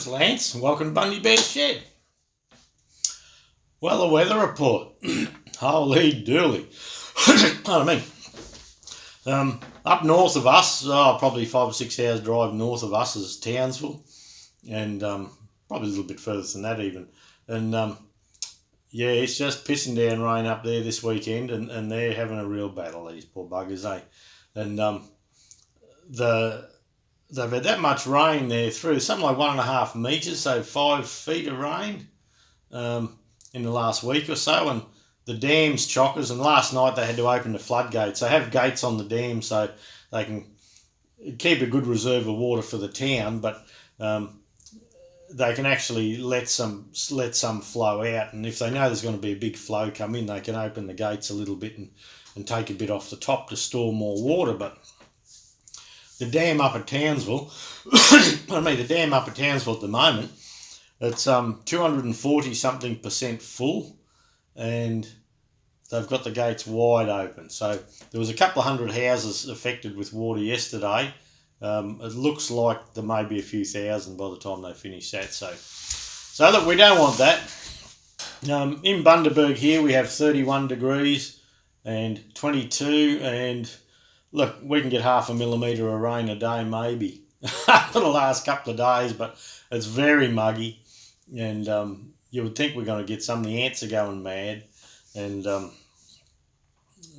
it's Lance. Welcome to Bundy Bears Shed. Well, the weather report. Holy dooly. Pardon me. Up north of us, probably 5 or 6 hours drive north of us is Townsville. And probably a little bit further than that even. And yeah, it's just pissing down rain up there this weekend, and they're having a real battle, these poor buggers, eh? And they've had that much rain there through, something like 1.5 metres, so 5 feet of rain in the last week or so, and the dam's chockers, and last night they had to open the floodgates. They have gates on the dam so they can keep a good reserve of water for the town, but they can actually let some flow out, and if they know there's going to be a big flow come in, they can open the gates a little bit and take a bit off the top to store more water. But the dam up at Townsville, the dam up at Townsville at the moment, it's 240 something % full, and they've got the gates wide open. So there was a couple of hundred houses affected with water yesterday. It looks like there may be a few thousand by the time they finish that. So look, we don't want that. In Bundaberg here we have 31 degrees and 22, and look, we can get 0.5 millimetre of rain a day maybe for the last couple of days, but it's very muggy, and you would think we're going to get some. The ants are going mad, and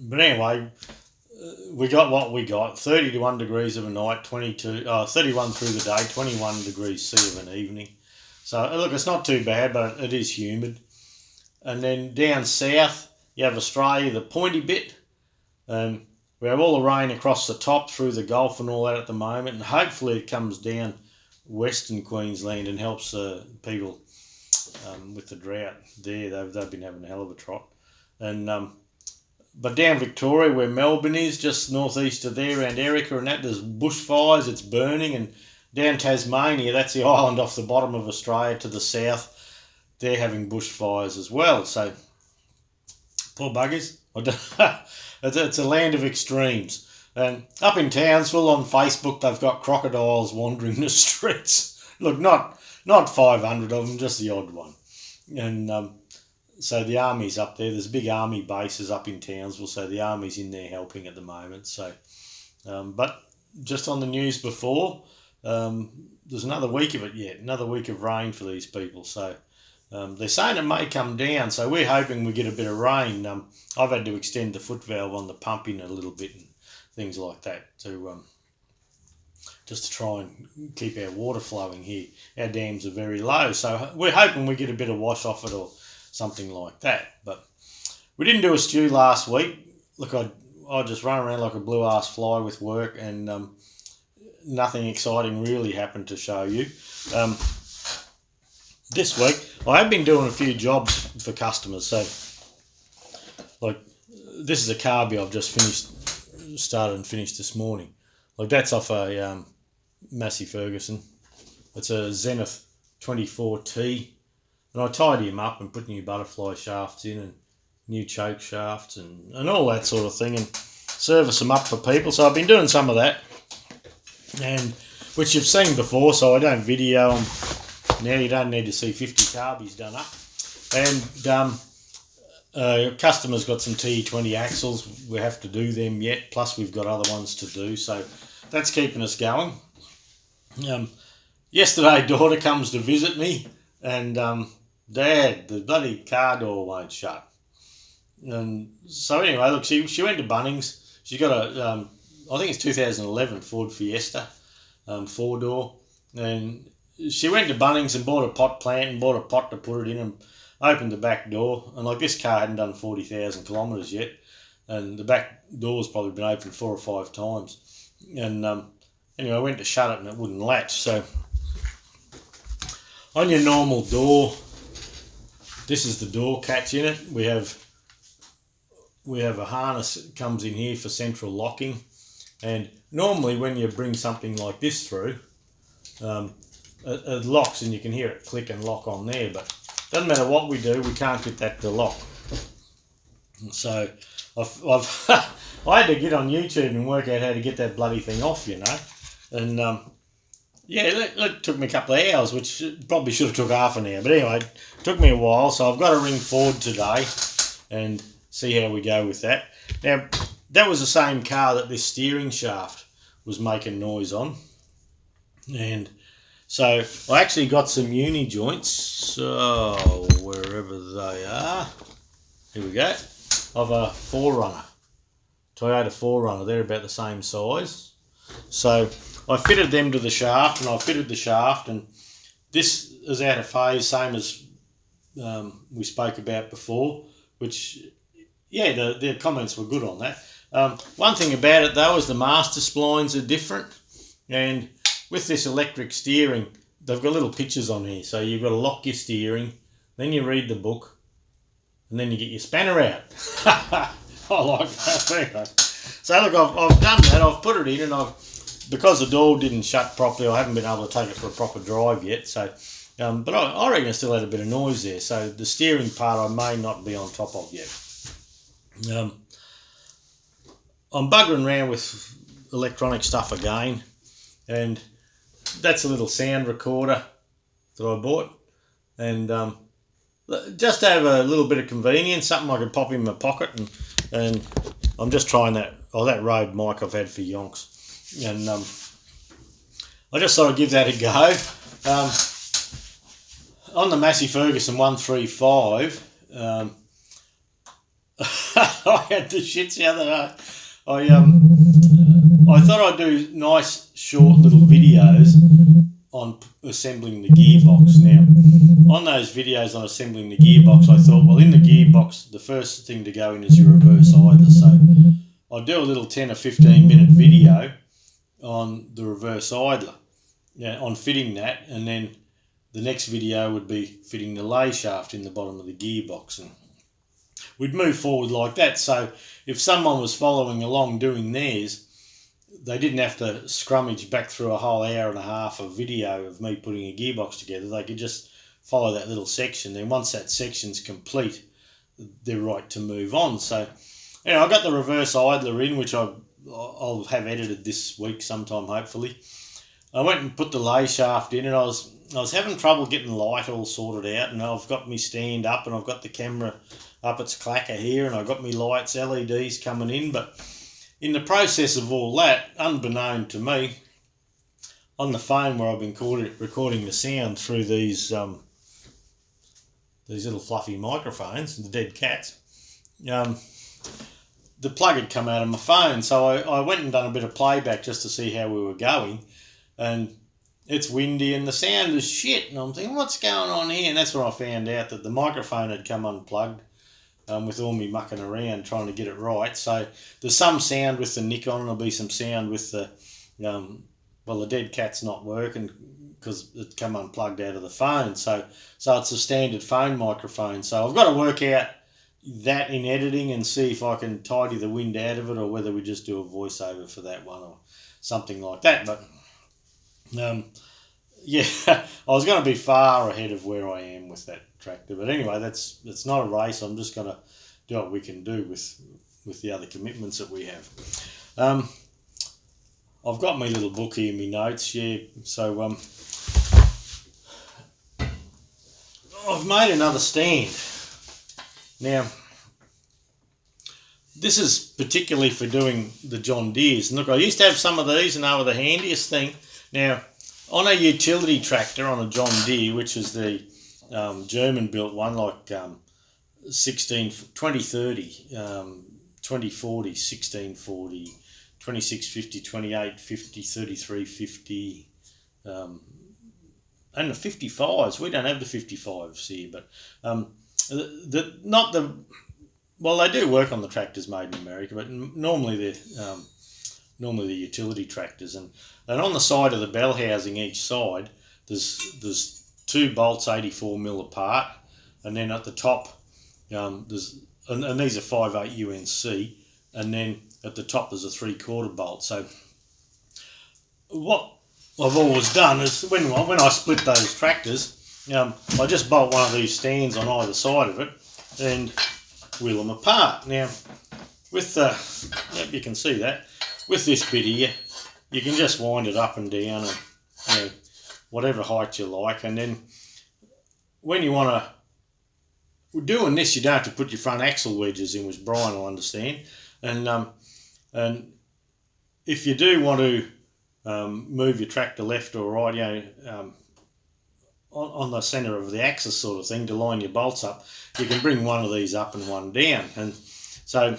but anyway, we got what we got: 31 degrees of a night, 31 through the day, 21 degrees C of an evening. So look, it's not too bad, but it is humid. And then down south, you have Australia, the pointy bit. We have all the rain across the top through the Gulf and all that at the moment, and hopefully it comes down Western Queensland and helps people with the drought there. They've been having a hell of a trot. And but down Victoria, where Melbourne is, just northeast of there, around Erica and that, there's bushfires, it's burning. And down Tasmania, that's the island off the bottom of Australia to the south, they're having bushfires as well. So, poor buggers. It's a land of extremes. And up in Townsville on Facebook, they've got crocodiles wandering the streets. Look, not 500 of them, just the odd one. And so the army's up there. There's big army bases up in Townsville, so the army's in there helping at the moment. So, but just on the news before, there's another week of it yet, another week of rain for these people. So they're saying it may come down, so we're hoping we get a bit of rain. I've had to extend the foot valve on the pumping a little bit and things like that to just to try and keep our water flowing here. Our dams are very low, so we're hoping we get a bit of wash off it or something like that. But we didn't do a stew last week. Look, I just run around like a blue-ass fly with work, and nothing exciting really happened to show you. This week, I have been doing a few jobs for customers. So, like, this is a carby I've just started and finished this morning. Like, that's off a Massey Ferguson. It's a Zenith 24T. And I tidy him up and put new butterfly shafts in and new choke shafts and all that sort of thing, and service them up for people. So I've been doing some of that, and which you've seen before, so I don't video them. Now you don't need to see 50 carbies done up. And customers got some TE20 axles. We have to do them yet, plus we've got other ones to do. So that's keeping us going. Yesterday, daughter comes to visit me, and Dad, the bloody car door won't shut. And so anyway, look, she went to Bunnings. She's got a, I think it's 2011 Ford Fiesta, 4-door. And she went to Bunnings and bought a pot plant and bought a pot to put it in and opened the back door. And like, this car hadn't done 40,000 kilometres yet. And the back door's probably been opened 4 or 5 times. And anyway, I went to shut it and it wouldn't latch. So on your normal door, this is the door catch in it. We have a harness that comes in here for central locking. And normally when you bring something like this through, it locks and you can hear it click and lock on there, but doesn't matter what we do, we can't get that to lock. And so I had to get on YouTube and work out how to get that bloody thing off, you know. And Yeah, it took me a couple of hours, which probably should have took half an hour. But anyway, it took me a while, so I've got to ring Ford today and see how we go with that. Now, that was the same car that this steering shaft was making noise on. And so I actually got some uni joints, wherever they are. Here we go. Of a 4Runner, Toyota 4Runner. They're about the same size. So I fitted them to the shaft, and I fitted the shaft, and this is out of phase, same as we spoke about before, which, yeah, the comments were good on that. One thing about it, though, is the master splines are different, and with this electric steering, they've got little pictures on here, so you've got to lock your steering, then you read the book, and then you get your spanner out. I like that. So look, I've done that, I've put it in, and because the door didn't shut properly, I haven't been able to take it for a proper drive yet. So, but I reckon it still had a bit of noise there. So the steering part I may not be on top of yet. I'm buggering around with electronic stuff again, and that's a little sound recorder that I bought, and just to have a little bit of convenience, something I could pop in my pocket, and I'm just trying that. Oh, that Rode mic I've had for yonks. And I just thought I'd give that a go. On the Massey Ferguson 135, I had the shits the other day. I thought I'd do nice short little videos on assembling the gearbox. Now, on those videos on assembling the gearbox, I thought, well, in the gearbox, the first thing to go in is your reverse idler. So I'll do a little 10 or 15 minute video on the reverse idler, on fitting that, and then the next video would be fitting the lay shaft in the bottom of the gearbox, and we'd move forward like that. So if someone was following along doing theirs, they didn't have to scrummage back through a whole hour and a half of video of me putting a gearbox together. They could just follow that little section. Then once that section's complete, they're right to move on. So, I got the reverse idler in, which I'll have edited this week sometime, hopefully. I went and put the lay shaft in, and I was having trouble getting the light all sorted out, and I've got me stand up, and I've got the camera up its clacker here, and I've got me lights, LEDs coming in, but in the process of all that, unbeknown to me, on the phone where I've been recording the sound through these little fluffy microphones, the dead cats, the plug had come out of my phone, so I went and done a bit of playback just to see how we were going, and it's windy and the sound is shit, and I'm thinking, what's going on here? And that's when I found out that the microphone had come unplugged, with all me mucking around trying to get it right. So there's some sound with the nick on, and there'll be some sound with the, the dead cat's not working because it come unplugged out of the phone. So it's a standard phone microphone. So I've got to work out that in editing and see if I can tidy the wind out of it, or whether we just do a voiceover for that one or something like that. But yeah, I was going to be far ahead of where I am with that tractor. But anyway, it's not a race. I'm just going to do what we can do with the other commitments that we have. I've got my little book here, my notes, yeah. So I've made another stand. Now, this is particularly for doing the John Deeres. And look, I used to have some of these, and they were the handiest thing. Now, on a utility tractor, on a John Deere, which is the German-built one, like 2030, 2040, 1640, 2650, 2850, 3350, and the 55s. We don't have the 55s here, but they do work on the tractors made in America, but normally they're the utility tractors, and on the side of the bell housing each side, there's two bolts 84mm apart, and then at the top there's and these are 5/8 UNC, and then at the top there's a 3/4 bolt. So what I've always done is when I split those tractors, I just bolt one of these stands on either side of it and wheel them apart. Now with you can see that with this bit here, you can just wind it up and down, and whatever height you like. And then when you want to, doing this, you don't have to put your front axle wedges in, which Brian will understand. And if you do want to move your tractor left or right, on the centre of the axis sort of thing to line your bolts up, you can bring one of these up and one down. And so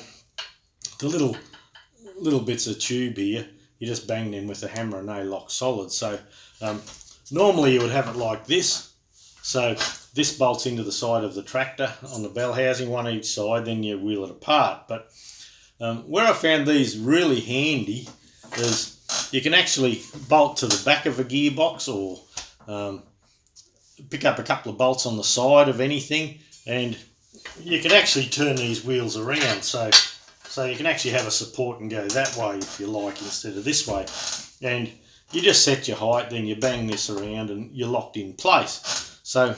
the little bits of tube here, you just bang them with a hammer and they lock solid. So normally you would have it like this. So this bolts into the side of the tractor on the bell housing, one each side, then you wheel it apart. But where I found these really handy is you can actually bolt to the back of a gearbox, or pick up a couple of bolts on the side of anything, and you can actually turn these wheels around, so you can actually have a support and go that way if you like instead of this way. And you just set your height, then you bang this around and you're locked in place. So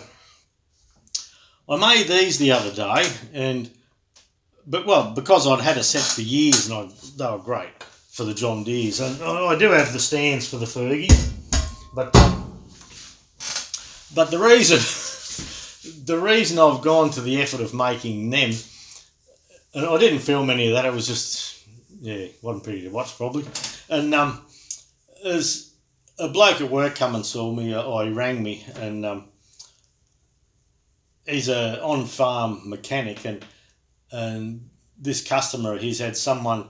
I made these the other day, because I'd had a set for years and they were great for the John Deeres, and I do have the stands for the Fergies, but the reason I've gone to the effort of making them, and I didn't film any of that, it was just, wasn't pretty to watch probably, and as a bloke at work come and saw me, or he rang me, and he's a on-farm mechanic, and this customer, he's had someone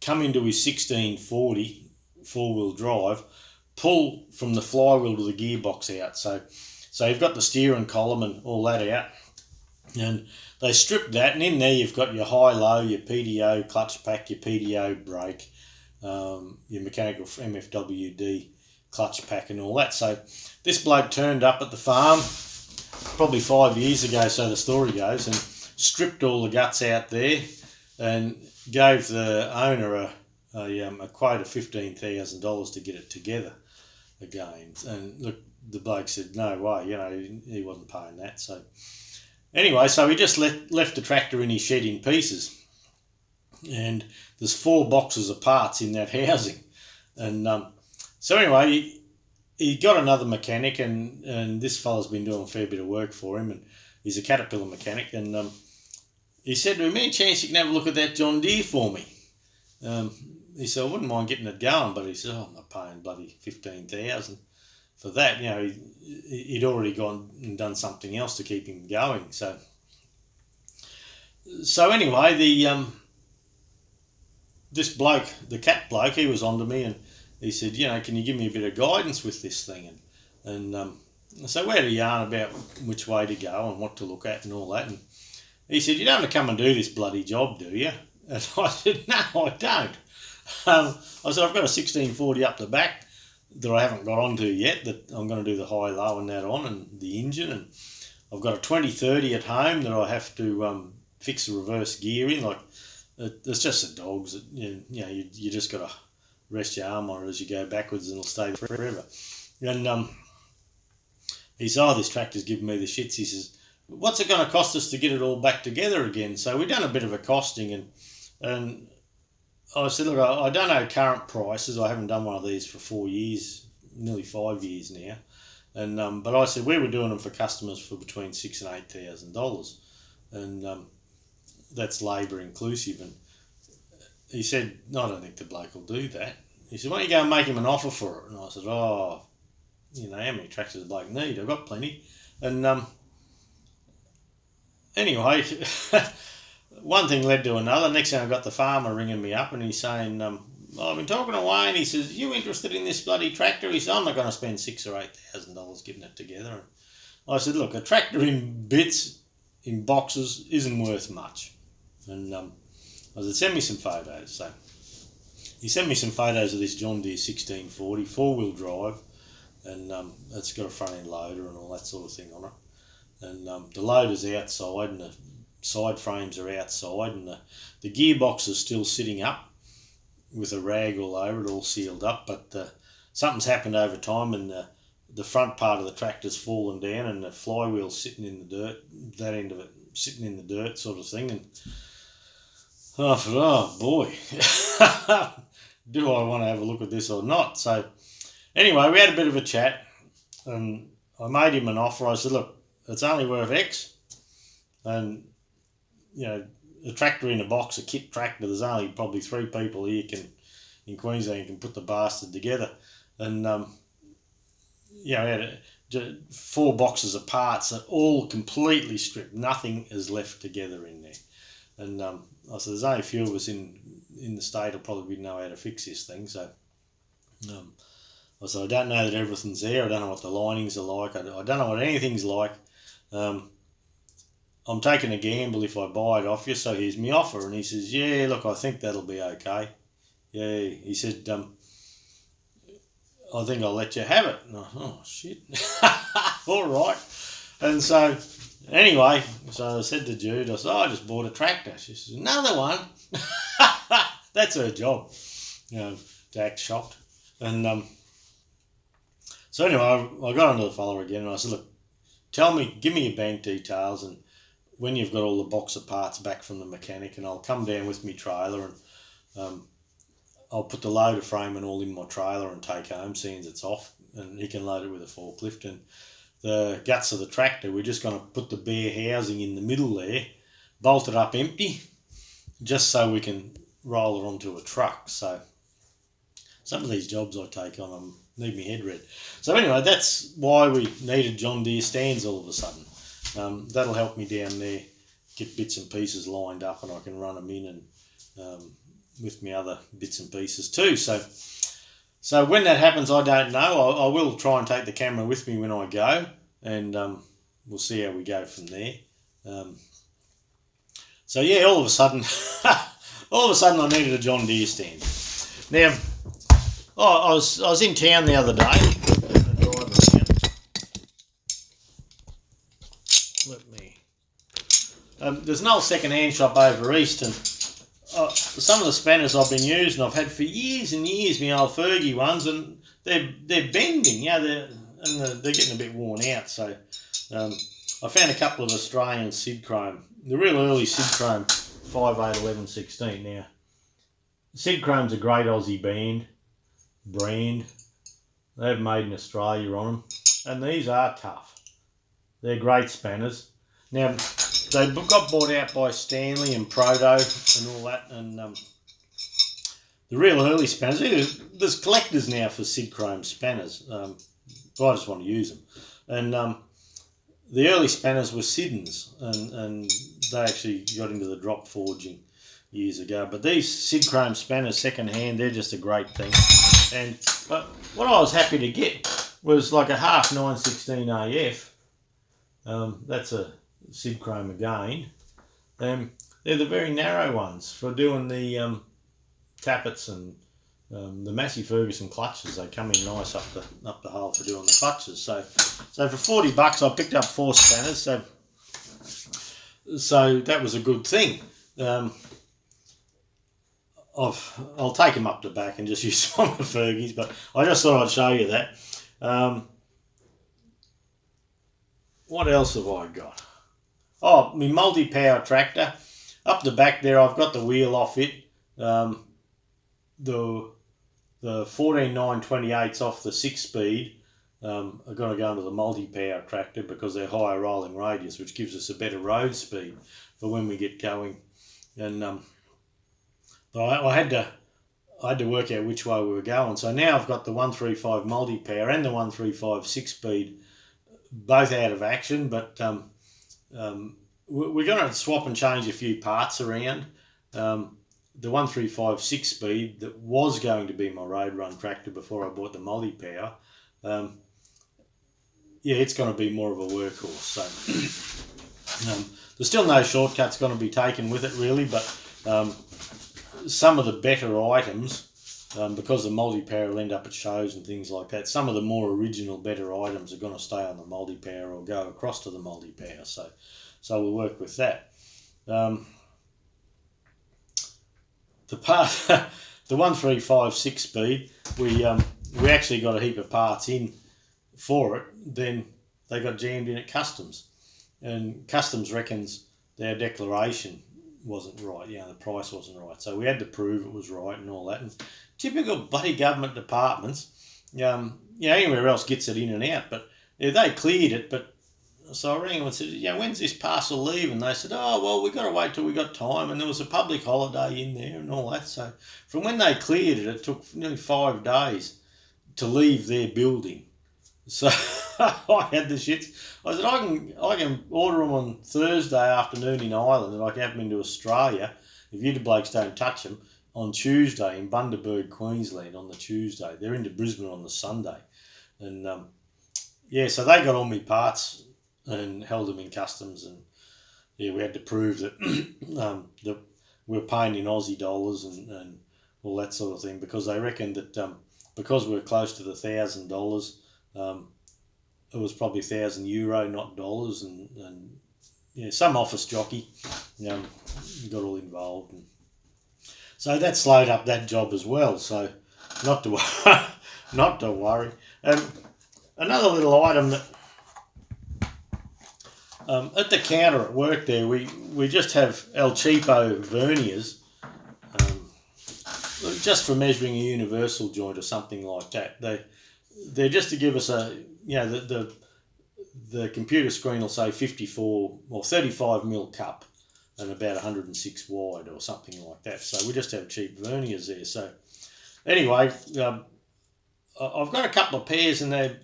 come into his 1640 four-wheel drive, pull from the flywheel to the gearbox out. So you've got the steering column and all that out, and they stripped that, and in there you've got your high-low, your PDO clutch pack, your PDO brake, your mechanical MFWD clutch pack and all that. So this bloke turned up at the farm probably 5 years ago, so the story goes, and stripped all the guts out there and gave the owner a quote of $15,000 to get it together again. And look, the bloke said no way, he wasn't paying that. So anyway, so he just left the tractor in his shed in pieces, and there's 4 boxes of parts in that housing. And so anyway, he got another mechanic, and this fella's been doing a fair bit of work for him, and he's a Caterpillar mechanic, and he said to me, "Any chance you can have a look at that John Deere for me?" He said, "I wouldn't mind getting it going," but he said, "I'm not paying bloody $15,000 for that." He'd already gone and done something else to keep him going. So anyway, this bloke, the cat bloke, he was onto me, and he said, "Can you give me a bit of guidance with this thing?" And so we had a yarn about which way to go and what to look at and all that. And he said, "You don't want to come and do this bloody job, do you?" And I said, "No, I don't." I said, "I've got a 1640 up the back that I haven't got onto yet, that I'm going to do the high-low and that on, and the engine. And I've got a 2030 at home that I have to fix the reverse gear in. Like, it's just the dogs. You just got to rest your arm on it as you go backwards, and it'll stay forever." And he said, "Oh, this tractor's giving me the shits." He says, "What's it going to cost us to get it all back together again?" So we've done a bit of a costing, and I said, "Look, I don't know current prices. I haven't done one of these for 4 years, nearly 5 years now." And but I said we were doing them for customers for between $6,000 and $8,000, and that's labour inclusive. And he said, "No, I don't think the bloke will do that." He said, "Why don't you go and make him an offer for it?" And I said, "Oh, how many tractors does the bloke need? I've got plenty." And anyway, one thing led to another. Next thing I got the farmer ringing me up, and he's saying, "I've been talking to Wayne." He says, "You interested in this bloody tractor?" He said, "I'm not going to spend $6,000 or $8,000 getting it together." And I said, "Look, a tractor in bits, in boxes, isn't worth much." And I said, "Send me some photos." So he sent me some photos of this John Deere 1640 four-wheel drive, and it's got a front-end loader and all that sort of thing on it. And the loader's outside, and the side frames are outside, and the gearbox is still sitting up with a rag all over it, all sealed up. But something's happened over time, and the front part of the tractor's fallen down, and the flywheel's sitting in the dirt, that end of it sitting in the dirt sort of thing. And I thought, oh boy, do I want to have a look at this or not? So anyway, we had a bit of a chat, And I made him an offer. I said, look, it's only worth X, and you know, a tractor in a box, a kit tractor. There's only probably 3 people here in Queensland can put the bastard together, and you know, I had 4 boxes of parts, all completely stripped. Nothing is left together in there. And I said, there's only a few of us in the state will probably know how to fix this thing. So I said, I don't know that everything's there. I don't know what the linings are like. I don't know what anything's like. I'm taking a gamble if I buy it off you, so here's my offer. And he says, yeah, look, I think that'll be okay. Yeah, he said, I think I'll let you have it. And oh, shit. All right. And so, anyway, so I said to Jude, I said, I just bought a tractor. She says, another one? That's her job, you know, to act shocked. And so anyway, I got onto the fella again and I said, look, give me your bank details, and when you've got all the box of parts back from the mechanic, and I'll come down with me trailer, and I'll put the loader frame and all in my trailer and take home, seeing as it's off, and he can load it with a forklift. And the guts of the tractor, we're just going to put the bare housing in the middle there, bolt it up empty, just so we can roll it onto a truck. So some of these jobs I take on, I need my head red. So anyway, that's why we needed John Deere stands all of a sudden. That'll help me down there, get bits and pieces lined up, and I can run them in and with my other bits and pieces too. So when that happens, I don't know. I will try and take the camera with me when I go, and we'll see how we go from there. So yeah, all of a sudden I needed a John Deere stand. Now, I was in town the other day. There's an old second-hand shop over east, and some of the spanners I've been using, I've had for years and years, my old Fergie ones, and they're bending, they're getting a bit worn out. So I found a couple of Australian Sid Chrome, the real early Sid Chrome 5, 8, 11, 16. Now, Sid Chrome's a great Aussie brand. They've made in Australia on them, and these are tough. They're great spanners. Now, they got bought out by Stanley and Proto and all that, and the real early spanners, there's collectors now for Sid Chrome spanners, but I just want to use them. And the early spanners were Siddons, and they actually got into the drop forging years ago. But these Sid Chrome spanners, second hand, they're just a great thing. And but what I was happy to get was like a half 916 AF. That's a Sid Chrome again. They're the very narrow ones for doing the tappets and the Massey Ferguson clutches. They come in nice up the hole for doing the clutches. So for $40 I picked up 4 spanners. So that was a good thing. I'll take them up the back and just use some of the Fergies, but I just thought I'd show you that. What else have I got? Oh, my multi-power tractor. Up the back there, I've got the wheel off it. The 14.928s off the 6-speed are going to go into the multi-power tractor because they're higher rolling radius, which gives us a better road speed for when we get going. And but I had to work out which way we were going. So now I've got the 135 multi-power and the 135 6-speed both out of action, but we're going to swap and change a few parts around. The 135 6-speed that was going to be my road run tractor before I bought the multi-power, it's going to be more of a workhorse. So there's still no shortcuts going to be taken with it really, but some of the better items, because the multi-power will end up at shows and things like that, some of the more original better items are going to stay on the multi-power or go across to the multi-power. So we'll work with that. The 135 6-speed, we actually got a heap of parts in for it. Then they got jammed in at customs, and customs reckons their declaration wasn't right. The price wasn't right, so we had to prove it was right and all that. And typical bloody government departments, anywhere else gets it in and out, but yeah, they cleared it, but so I rang them and said, yeah, when's this parcel leaving? They said, oh, well, we've got to wait till we got time. And there was a public holiday in there and all that. So from when they cleared it, it took nearly 5 days to leave their building. So I had the shits. I said, I can order them on Thursday afternoon in Ireland and I can have them into Australia if you blokes don't touch them on Tuesday in Bundy, Queensland on the Tuesday. They're into Brisbane on the Sunday. And yeah, so they got all my parts and held them in customs, and yeah, we had to prove that that we were paying in Aussie dollars and all that sort of thing, because they reckoned that because we were close to the $1,000, it was probably €1,000, not dollars, and yeah, some office jockey got all involved, and so that slowed up that job as well. So not to not to worry. Another little item that. At the counter at work there, we just have El Cheapo verniers, just for measuring a universal joint or something like that. They're just to give us the computer screen will say 54 or 35 mil cup and about 106 wide or something like that. So we just have cheap verniers there. So anyway, I've got a couple of pairs and they're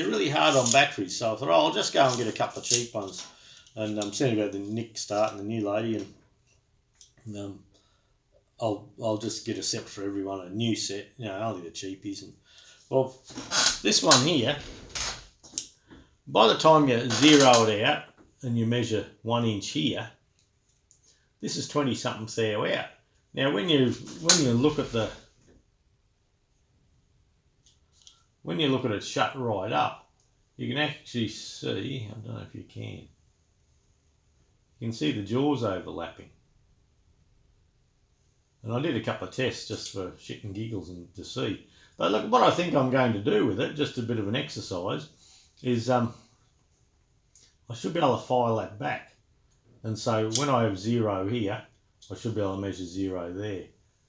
really hard on batteries, so I thought, I'll just go and get a couple of cheap ones. And I'm seeing about the Nick starting, the new lady, and I'll just get a set for everyone, a new set, only the cheapies. And well, this one here, by the time you zero it out and you measure 1 inch here, this is 20 something thou out. Now when you look at it shut right up, you can actually see, I don't know if you can see the jaws overlapping. And I did a couple of tests just for shit and giggles and to see. But look, what I think I'm going to do with it, just a bit of an exercise, is I should be able to file that back. And so when I have 0 here, I should be able to measure 0 there.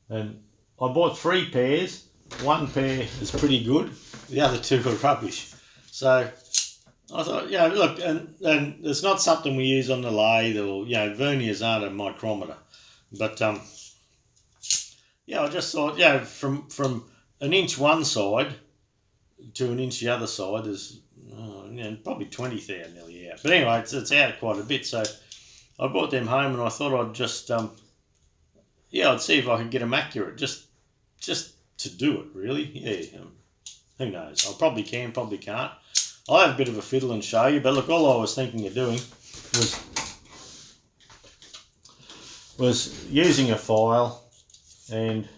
And I bought 3 pairs. 1 pair is pretty good, the other 2 are rubbish. So I thought, look, and it's not something we use on the lathe, or verniers aren't a micrometer, but I just thought, from an inch one side to an inch the other side is probably 20 thou nearly out. But anyway, it's out quite a bit. So I brought them home and I thought I'd just I'd see if I could get them accurate, just to do it, really. Who knows? I probably can, probably can't. I'll have a bit of a fiddle and show you, but look, all I was thinking of doing was using a file, and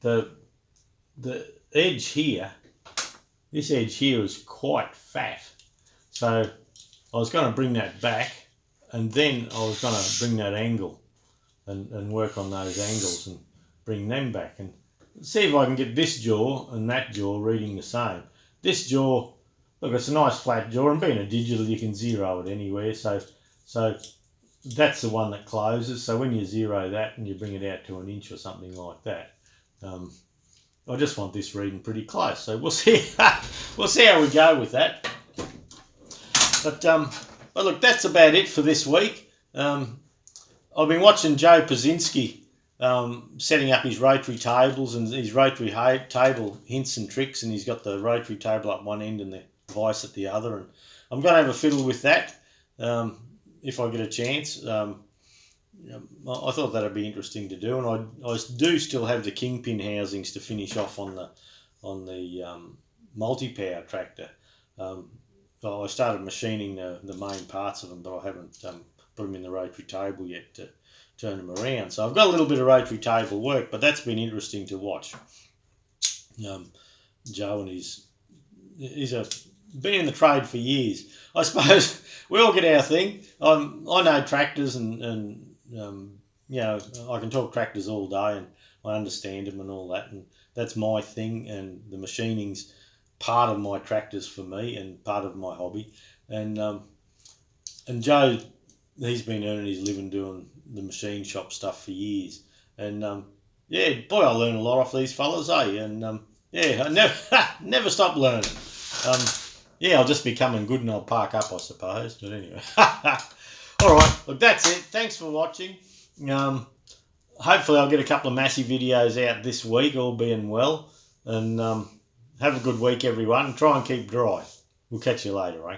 the edge here, this edge here is quite fat, so I was going to bring that back, and then I was going to bring that angle and work on those angles and bring them back and see if I can get this jaw and that jaw reading the same. This jaw, look, it's a nice flat jaw, and being a digital you can zero it anywhere, so that's the one that closes. So when you zero that and you bring it out to an inch or something like that, I just want this reading pretty close. So we'll see we'll see how we go with that. But look, that's about it for this week. I've been watching Joe Pazinski setting up his rotary tables and his rotary table hints and tricks, and he's got the rotary table up one end and the vice at the other, and I'm going to have a fiddle with that if I get a chance. I thought that'd be interesting to do, and I do still have the kingpin housings to finish off on the multi-power tractor. I started machining the main parts of them, but I haven't put them in the rotary table yet to turn them around. So I've got a little bit of rotary table work, but that's been interesting to watch. Joe and he's been in the trade for years. I suppose we all get our thing. I know tractors and I can talk tractors all day and I understand them and all that, and that's my thing, and the machining's part of my tractors for me and part of my hobby. And Joe, he's been earning his living doing the machine shop stuff for years, and boy, I learn a lot off these fellas, eh? And Yeah, I never never stop learning. Yeah, I'll just be coming good and I'll park up, I suppose. But anyway. All right, look, that's it. Thanks for watching. Hopefully I'll get a couple of massive videos out this week, all being well. And have a good week, everyone. Try and keep dry. We'll catch you later, eh?